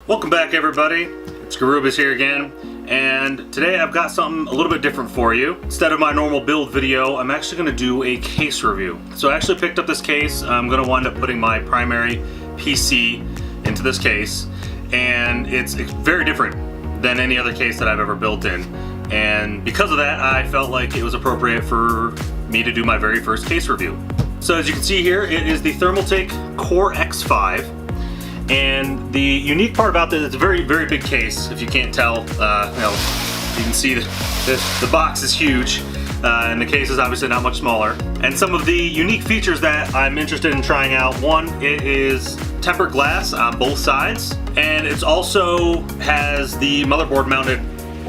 Welcome back, everybody. It's Garubas here again, and today I've got something a little bit different for you. Instead of my normal build video, I'm actually going to do a case review. So I actually picked up this case. I'm going to wind up putting my primary PC into this case, and it's very different than any other case that I've ever built in. And because of that, I felt like it was appropriate for me to do my very first case review. So as you can see here, it is the Thermaltake Core X5. And the unique part about this, it's a very, very big case. If you can't tell, you can see the box is huge, and the case is obviously not much smaller. And some of the unique features that I'm interested in trying out, one, it is tempered glass on both sides, and it also has the motherboard mounted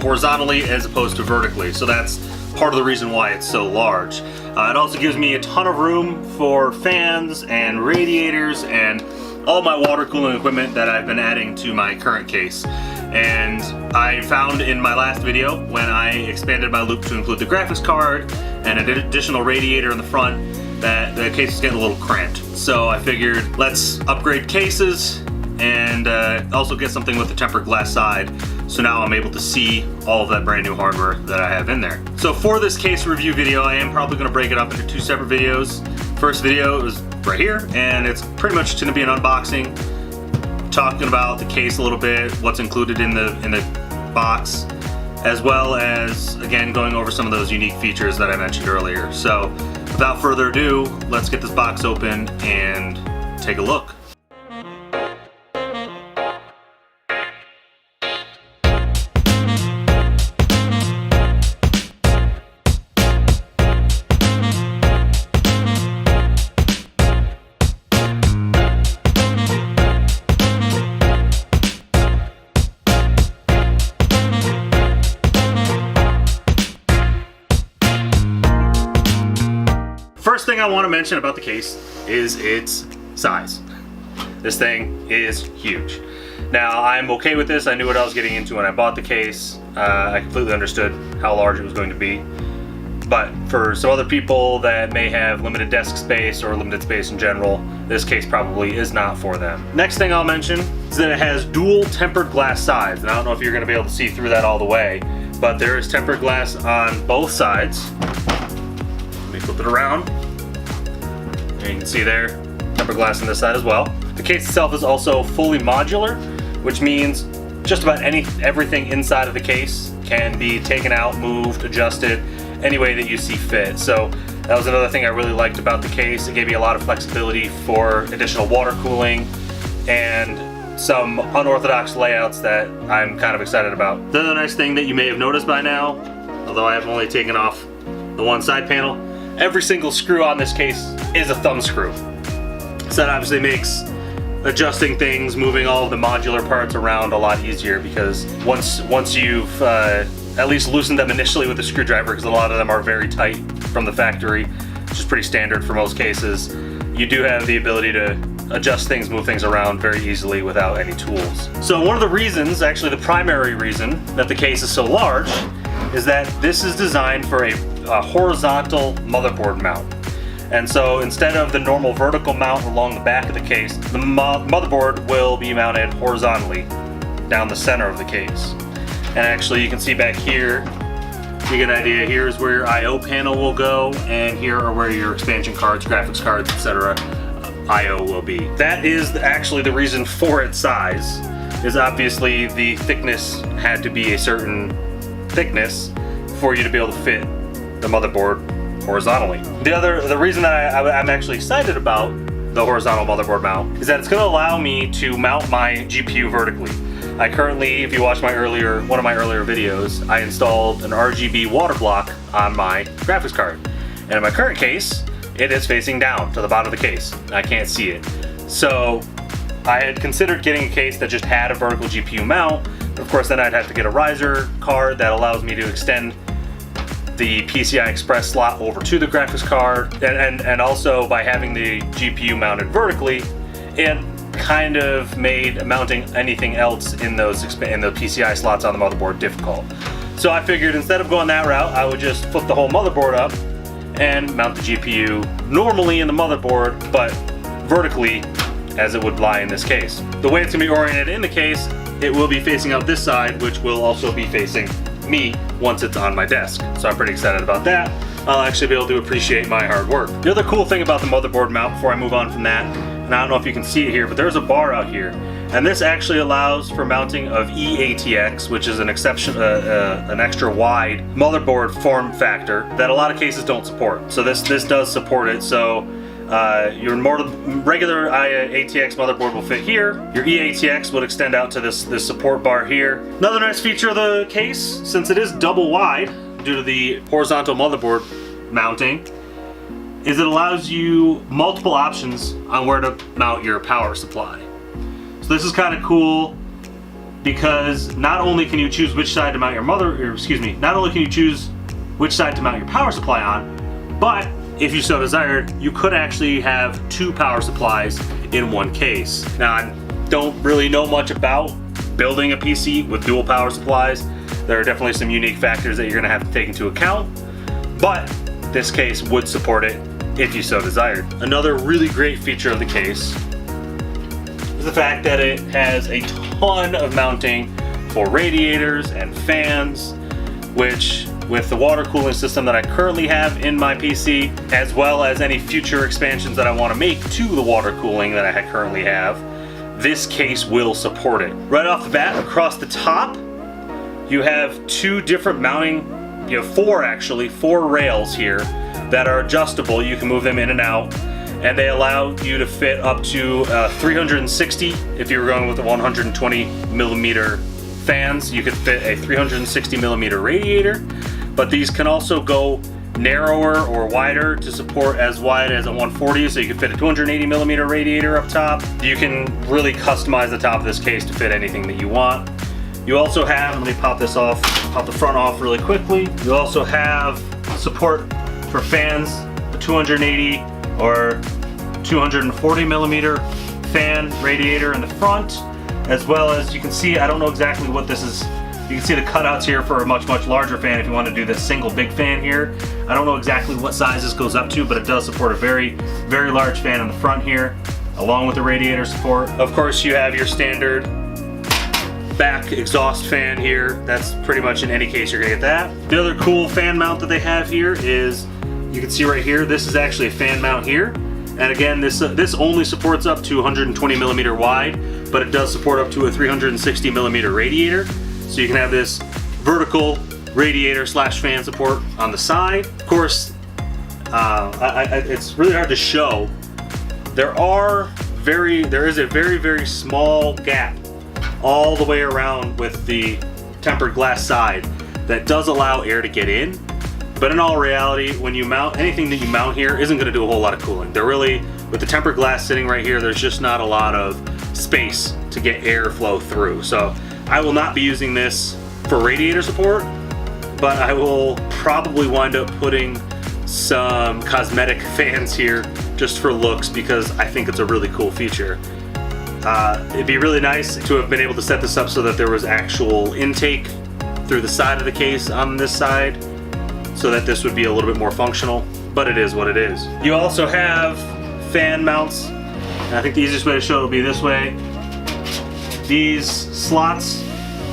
horizontally as opposed to vertically. So that's part of the reason why it's so large. It also gives me a ton of room for fans and radiators and all my water cooling equipment that I've been adding to my current case. And I found in my last video, when I expanded my loop to include the graphics card and an additional radiator in the front, that the case is getting a little cramped. So I figured, let's upgrade cases and also get something with the tempered glass side. So now I'm able to see all of that brand new hardware that I have in there. So for this case review video, I am probably gonna break it up into two separate videos. First video is right here, and it's pretty much gonna be an unboxing, talking about the case a little bit, what's included in the box, as well as, again, going over some of those unique features that I mentioned earlier. So without further ado, let's get this box open and take a look. First thing I want to mention about the case is its size. This thing is huge. Now, I'm okay with this. I knew what I was getting into when I bought the case. I completely understood how large it was going to be. But for some other people that may have limited desk space or limited space in general, this case probably is not for them. Next thing I'll mention is that it has dual tempered glass sides. And I don't know if you're going to be able to see through that all the way, but there is tempered glass on both sides. Let me flip it around. And you can see there, tempered glass on this side as well. The case itself is also fully modular, which means just about everything inside of the case can be taken out, moved, adjusted, any way that you see fit. So that was another thing I really liked about the case. It gave me a lot of flexibility for additional water cooling and some unorthodox layouts that I'm kind of excited about. The other nice thing that you may have noticed by now, although I have only taken off the one side panel, every single screw on this case is a thumb screw. So that obviously makes adjusting things, moving all of the modular parts around a lot easier, because once you've at least loosened them initially with a screwdriver, because a lot of them are very tight from the factory, which is pretty standard for most cases, you do have the ability to adjust things, move things around very easily without any tools. So one of the reasons, actually the primary reason, that the case is so large is that this is designed for a horizontal motherboard mount. And so instead of the normal vertical mount along the back of the case, the motherboard will be mounted horizontally down the center of the case. And actually you can see back here, you get an idea, here is where your I/O panel will go, and here are where your expansion cards, graphics cards, etc. I/O will be. That is actually the reason for its size, is obviously the thickness had to be a certain thickness for you to be able to fit the motherboard horizontally. The reason that I'm actually excited about the horizontal motherboard mount is that it's going to allow me to mount my GPU vertically. I currently, if you watch one of my earlier videos, I installed an RGB water block on my graphics card. And in my current case, it is facing down to the bottom of the case. I can't see it. So I had considered getting a case that just had a vertical GPU mount. Of course, then I'd have to get a riser card that allows me to extend the PCI Express slot over to the graphics card, and also by having the GPU mounted vertically, it kind of made mounting anything else in the PCI slots on the motherboard difficult. So I figured instead of going that route, I would just flip the whole motherboard up and mount the GPU normally in the motherboard, but vertically as it would lie in this case. The way it's going to be oriented in the case it will be facing out this side, which will also be facing me once it's on my desk. So I'm pretty excited about that. I'll actually be able to appreciate my hard work. The other cool thing about the motherboard mount, before I move on from that, and I don't know if you can see it here, but there's a bar out here. And this actually allows for mounting of eATX, which is an an extra wide motherboard form factor that a lot of cases don't support. So this does support it. So your regular ATX motherboard will fit here. Your eATX would extend out to this support bar here. Another nice feature of the case, since it is double wide due to the horizontal motherboard mounting, is it allows you multiple options on where to mount your power supply. So this is kind of cool because not only can you choose which side to mount your not only can you choose which side to mount your power supply on, but if you so desired, you could actually have two power supplies in one case. Now, I don't really know much about building a PC with dual power supplies. There are definitely some unique factors that you're gonna have to take into account, but this case would support it if you so desired. Another really great feature of the case is the fact that it has a ton of mounting for radiators and fans, which with the water cooling system that I currently have in my PC, as well as any future expansions that I want to make to the water cooling that I currently have, this case will support it. Right off the bat, across the top, you have two different mounting, you have four rails here that are adjustable. You can move them in and out, and they allow you to fit up to 360. If you were going with the 120 millimeter fans, you could fit a 360 millimeter radiator, but these can also go narrower or wider to support as wide as a 140, so you can fit a 280 millimeter radiator up top. You can really customize the top of this case to fit anything that you want. You also have, let me pop the front off really quickly. You also have support for fans, a 280 or 240 millimeter fan radiator in the front, as well as you can see, I don't know exactly what this is. You can see the cutouts here for a much larger fan if you want to do this single big fan here. I don't know exactly what size this goes up to, but it does support a very large fan in the front here, along with the radiator support. Of course, you have your standard back exhaust fan here. That's pretty much in any case you're gonna get that. The other cool fan mount that they have here is, you can see right here, this is actually a fan mount here. And again, this only supports up to 120 millimeter wide, but it does support up to a 360 millimeter radiator. So you can have this vertical radiator slash fan support on the side. Of course, it's really hard to show. There is a very small gap all the way around with the tempered glass side that does allow air to get in. But in all reality, when you mount, anything that you mount here isn't gonna do a whole lot of cooling. With the tempered glass sitting right here, there's just not a lot of space to get airflow through. So I will not be using this for radiator support, but I will probably wind up putting some cosmetic fans here just for looks, because I think it's a really cool feature. It'd be really nice to have been able to set this up so that there was actual intake through the side of the case on this side, so that this would be a little bit more functional, but it is what it is. You also have fan mounts, and I think the easiest way to show it will be this way. These slots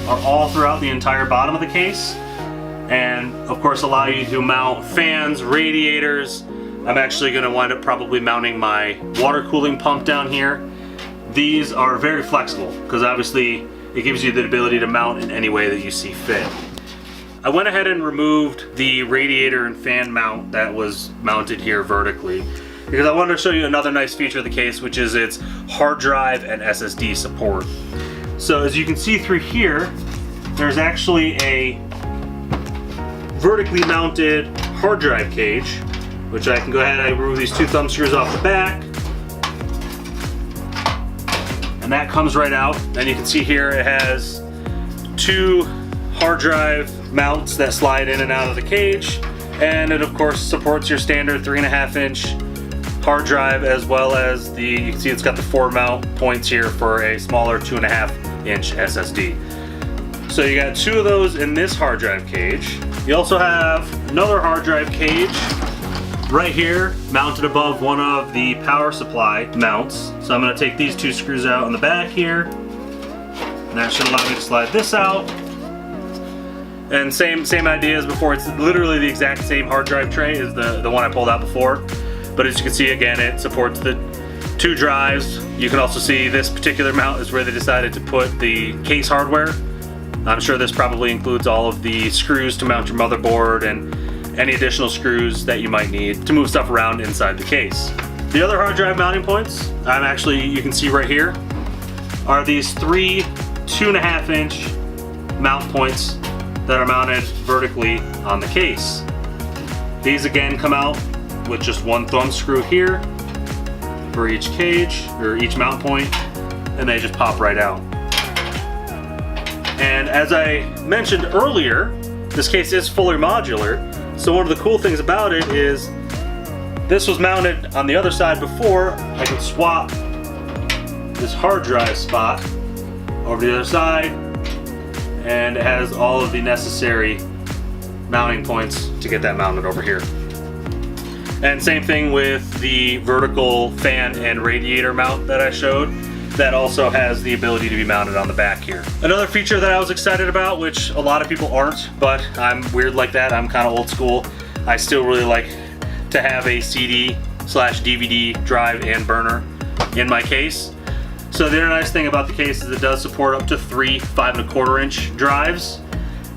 are all throughout the entire bottom of the case, and of course allow you to mount fans, radiators. I'm actually going to wind up probably mounting my water cooling pump down here. These are very flexible because obviously it gives you the ability to mount in any way that you see fit. I went ahead and removed the radiator and fan mount that was mounted here vertically because I wanted to show you another nice feature of the case, which is its hard drive and SSD support. So as you can see through here, there's actually a vertically mounted hard drive cage, which I can go ahead and remove these two thumb screws off the back. And that comes right out. And you can see here it has two hard drive mounts that slide in and out of the cage. And it of course supports your standard 3.5-inch hard drive, as well as you can see it's got the 4 mount points here for a smaller 2.5-inch SSD. So you got 2 of those in this hard drive cage. You also have another hard drive cage right here mounted above one of the power supply mounts. So I'm going to take these 2 screws out on the back here, And that should allow me to slide this out. And same idea as before. It's literally the exact same hard drive tray as the one I pulled out before. But as you can see, again, it supports the 2 drives. You can also see this particular mount is where they decided to put the case hardware. I'm sure this probably includes all of the screws to mount your motherboard and any additional screws that you might need to move stuff around inside the case. The other hard drive mounting points, you can see right here, are these 3 2.5-inch mount points that are mounted vertically on the case. These again come out with just 1 thumb screw here for each cage, or each mount point, and they just pop right out. And as I mentioned earlier, this case is fully modular, so one of the cool things about it is this was mounted on the other side before. I can swap this hard drive spot over to the other side, and it has all of the necessary mounting points to get that mounted over here. And same thing with the vertical fan and radiator mount that I showed. That also has the ability to be mounted on the back here. Another feature that I was excited about, which a lot of people aren't, but I'm weird like that, I'm kind of old school. I still really like to have a CD/DVD drive and burner in my case. So the other nice thing about the case is it does support up to 3 5.25-inch drives.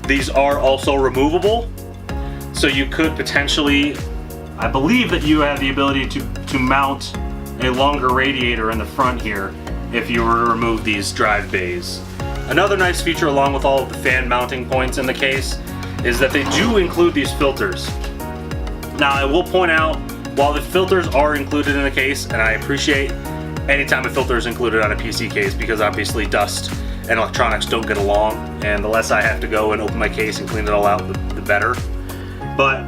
These are also removable, so you could potentially, I believe that you have the ability to mount a longer radiator in the front here if you were to remove these drive bays. Another nice feature along with all of the fan mounting points in the case is that they do include these filters. Now I will point out, while the filters are included in the case, and I appreciate anytime a filter is included on a PC case because obviously dust and electronics don't get along, and the less I have to go and open my case and clean it all out, the better. But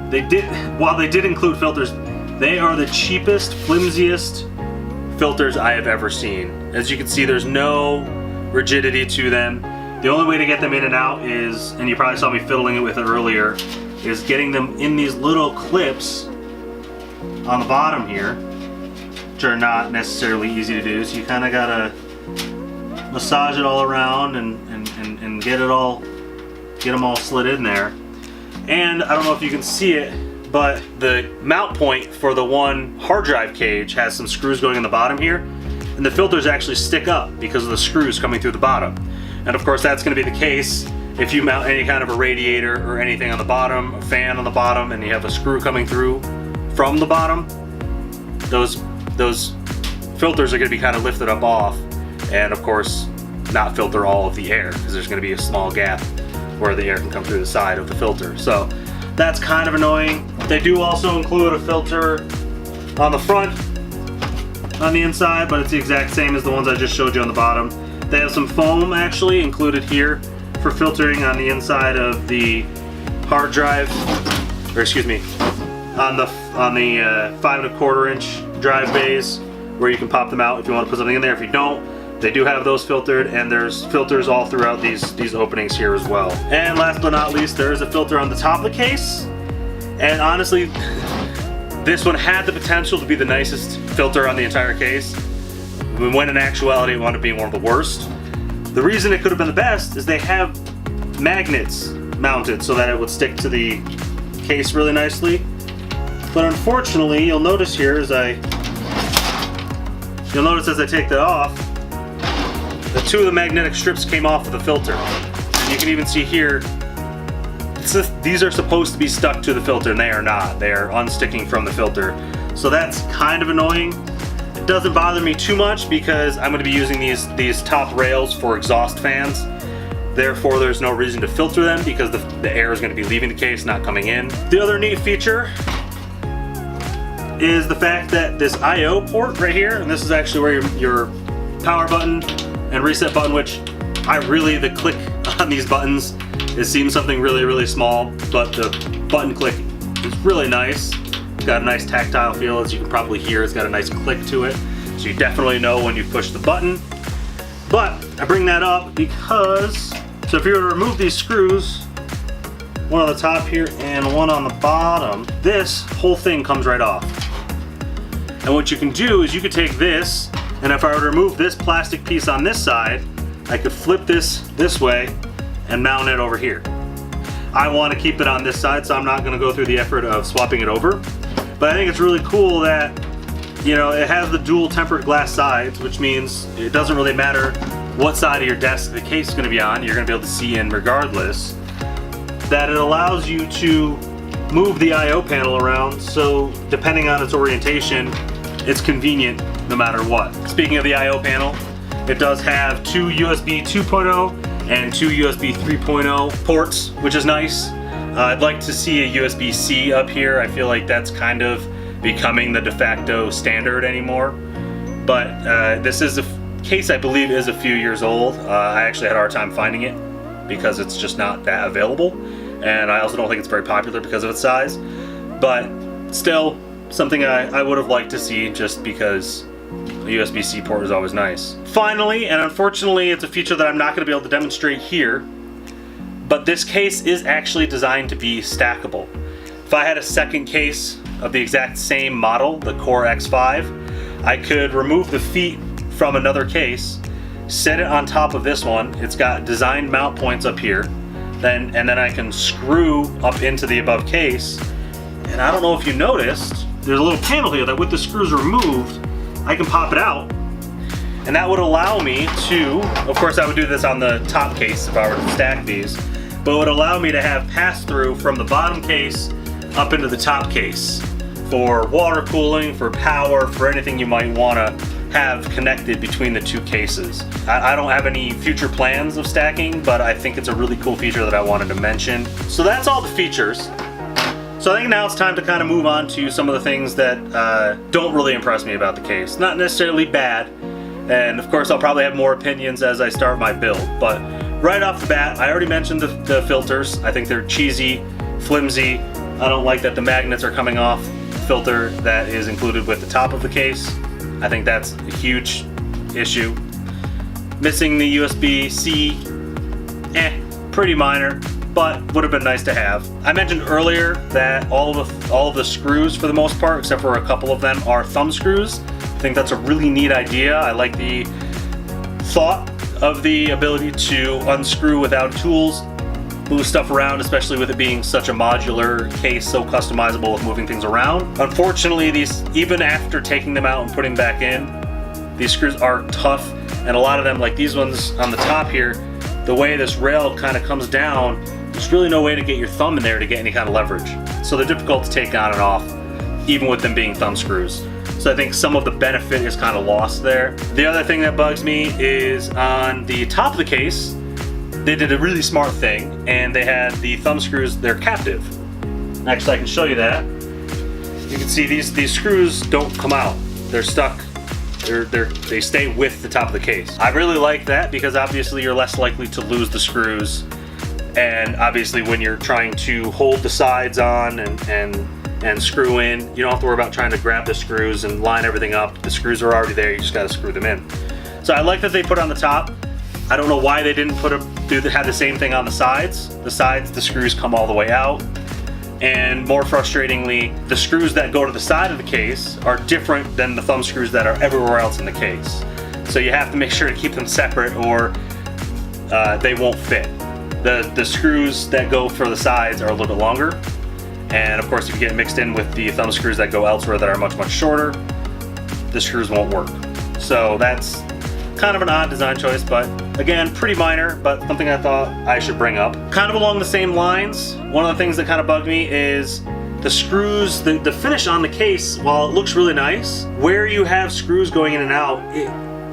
while they did include filters, they are the cheapest, flimsiest filters I have ever seen. As you can see, there's no rigidity to them. The only way to get them in and out is, and you probably saw me fiddling it with it earlier, is getting them in these little clips on the bottom here, which are not necessarily easy to do. So you kind of gotta massage it all around and get them all slid in there. And I don't know if you can see it, but the mount point for the one hard drive cage has some screws going in the bottom here, and the filters actually stick up because of the screws coming through the bottom. And of course that's going to be the case if you mount any kind of a radiator or anything on the bottom, a fan on the bottom, and you have a screw coming through from the bottom. Those filters are going to be kind of lifted up off, and of course not filter all of the air because there's going to be a small gap where the air can come through the side of the filter. So that's kind of annoying. They do also include a filter on the front, on the inside, but it's the exact same as the ones I just showed you on the bottom. They have some foam actually included here for filtering on the inside of the hard drive, or excuse me, on the 5.25-inch drive bays, where you can pop them out if you want to put something in there. If you don't, they do have those filtered, and there's filters all throughout these openings here as well. And last but not least, there is a filter on the top of the case. And honestly, this one had the potential to be the nicest filter on the entire case, when in actuality it wound up being one of the worst. The reason it could have been the best is they have magnets mounted so that it would stick to the case really nicely. But unfortunately, you'll notice as I take that off, the 2 of the magnetic strips came off of the filter. And you can even see here, these are supposed to be stuck to the filter, and they are not. They are unsticking from the filter. So that's kind of annoying. It doesn't bother me too much because I'm going to be using these top rails for exhaust fans. Therefore, there's no reason to filter them because the air is going to be leaving the case, not coming in. The other neat feature is the fact that this I/O port right here, and this is actually where your power button and reset button, which the click on these buttons, it seems something really, really small, but the button click is really nice. It's got a nice tactile feel, as you can probably hear. It's got a nice click to it, so you definitely know when you push the button. But I bring that up because, so if you were to remove these screws, one on the top here and one on the bottom, this whole thing comes right off. And what you can do is you could take this, and if I were to remove this plastic piece on this side, I could flip this way and mount it over here. I want to keep it on this side, so I'm not going to go through the effort of swapping it over. But I think it's really cool that, you know, it has the dual tempered glass sides, which means it doesn't really matter what side of your desk the case is going to be on, you're going to be able to see in regardless. That it allows you to move the I/O panel around, so depending on its orientation, it's convenient no matter what. Speaking of the I/O panel, it does have two USB 2.0 and two USB 3.0 ports, which is nice. I'd like to see a USB-C up here. I feel like that's kind of becoming the de facto standard anymore. But this is a case I believe is a few years old. I actually had a hard time finding it because it's just not that available. And I also don't think it's very popular because of its size. But still, something I would have liked to see just because a USB-C port is always nice. Finally, and unfortunately it's a feature that I'm not going to be able to demonstrate here, but this case is actually designed to be stackable. If I had a second case of the exact same model, the Core X5, I could remove the feet from another case, set it on top of this one. It's got designed mount points up here, and then I can screw up into the above case. And I don't know if you noticed, there's a little panel here that with the screws removed, I can pop it out. And that would allow me to, of course I would do this on the top case if I were to stack these, but it would allow me to have pass-through from the bottom case up into the top case for water cooling, for power, for anything you might want to have connected between the two cases. I don't have any future plans of stacking, but I think it's a really cool feature that I wanted to mention. So that's all the features. So I think now it's time to kind of move on to some of the things that don't really impress me about the case. Not necessarily bad, and of course I'll probably have more opinions as I start my build, but right off the bat, I already mentioned the filters. I think they're cheesy, flimsy. I don't like that the magnets are coming off the filter that is included with the top of the case. I think that's a huge issue. Missing the USB-C, pretty minor, but would have been nice to have. I mentioned earlier that all of the screws, for the most part, except for a couple of them, are thumb screws. I think that's a really neat idea. I like the thought of the ability to unscrew without tools, move stuff around, especially with it being such a modular case, so customizable with moving things around. Unfortunately, these, even after taking them out and putting them back in, these screws are tough, and a lot of them, like these ones on the top here, the way this rail kind of comes down, there's really no way to get your thumb in there to get any kind of leverage. So they're difficult to take on and off, even with them being thumb screws. So I think some of the benefit is kind of lost there. The other thing that bugs me is on the top of the case, they did a really smart thing, and they had the thumb screws, they're captive. Actually, I can show you that. You can see these screws don't come out. They're stuck. They stay with the top of the case. I really like that because obviously you're less likely to lose the screws, and obviously when you're trying to hold the sides on and screw in, you don't have to worry about trying to grab the screws and line everything up. The screws are already there, you just gotta screw them in. So I like that they put on the top. I don't know why they didn't have the same thing on the sides. The sides, the screws come all the way out. And more frustratingly, the screws that go to the side of the case are different than the thumb screws that are everywhere else in the case. So you have to make sure to keep them separate or they won't fit. The screws that go for the sides are a little bit longer. And of course, if you get mixed in with the thumb screws that go elsewhere that are much, much shorter, the screws won't work. So that's kind of an odd design choice, but again, pretty minor, but something I thought I should bring up. Kind of along the same lines, one of the things that kind of bugged me is the screws, the finish on the case, while it looks really nice, where you have screws going in and out,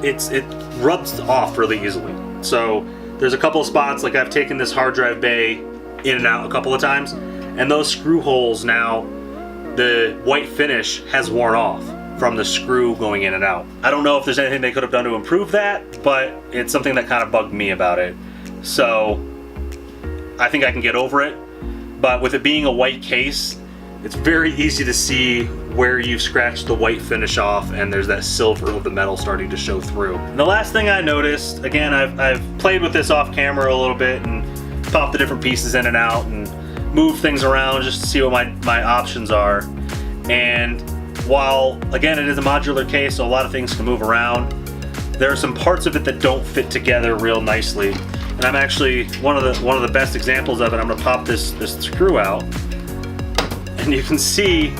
it rubs off really easily. So there's a couple of spots, like I've taken this hard drive bay in and out a couple of times, and those screw holes now, the white finish has worn off from the screw going in and out. I don't know if there's anything they could have done to improve that, but it's something that kind of bugged me about it. So I think I can get over it, but with it being a white case, it's very easy to see where you've scratched the white finish off and there's that silver of the metal starting to show through. And the last thing I noticed, again, I've played with this off camera a little bit and popped the different pieces in and out and moved things around just to see what my options are. And while, again, it is a modular case, so a lot of things can move around, there are some parts of it that don't fit together real nicely. And I'm actually, one of the best examples of it, I'm gonna pop this screw out, and you can see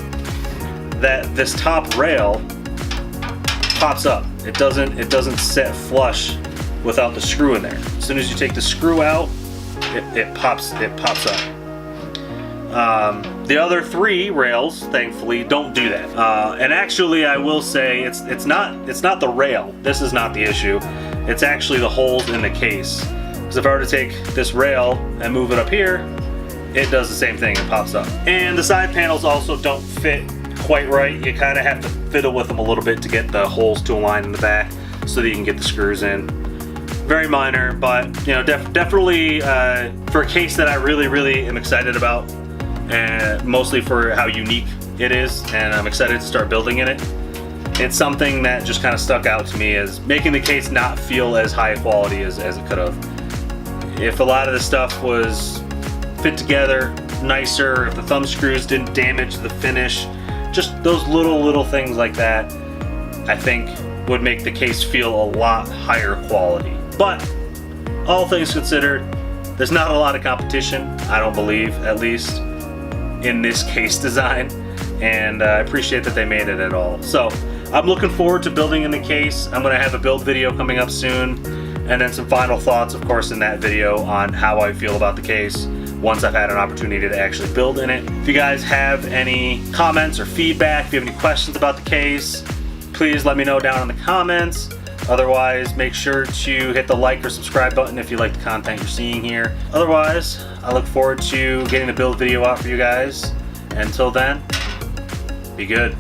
that this top rail pops up. It doesn't set flush without the screw in there. As soon as you take the screw out, it pops up. The other 3 rails, thankfully, don't do that. And actually, I will say it's not the rail. This is not the issue. It's actually the holes in the case. Because if I were to take this rail and move it up here, it does the same thing. It pops up. And the side panels also don't fit quite right. You kind of have to fiddle with them a little bit to get the holes to align in the back so that you can get the screws in. Very minor, but you know, definitely for a case that I really am excited about, and mostly for how unique it is, and I'm excited to start building in it. It's something that just kind of stuck out to me as making the case not feel as high quality as it could have. If a lot of the stuff was fit together nicer, if the thumb screws didn't damage the finish, just those little things like that, I think would make the case feel a lot higher quality. But all things considered, there's not a lot of competition, I don't believe, at least in this case design, and I appreciate that they made it at all. So I'm looking forward to building in the case. I'm going to have a build video coming up soon, and then some final thoughts, of course, in that video on how I feel about the case once I've had an opportunity to actually build in it. If you guys have any comments or feedback, if you have any questions about the case, please let me know down in the comments. Otherwise, make sure to hit the like or subscribe button if you like the content you're seeing here. Otherwise, I look forward to getting the build video out for you guys. Until then, be good.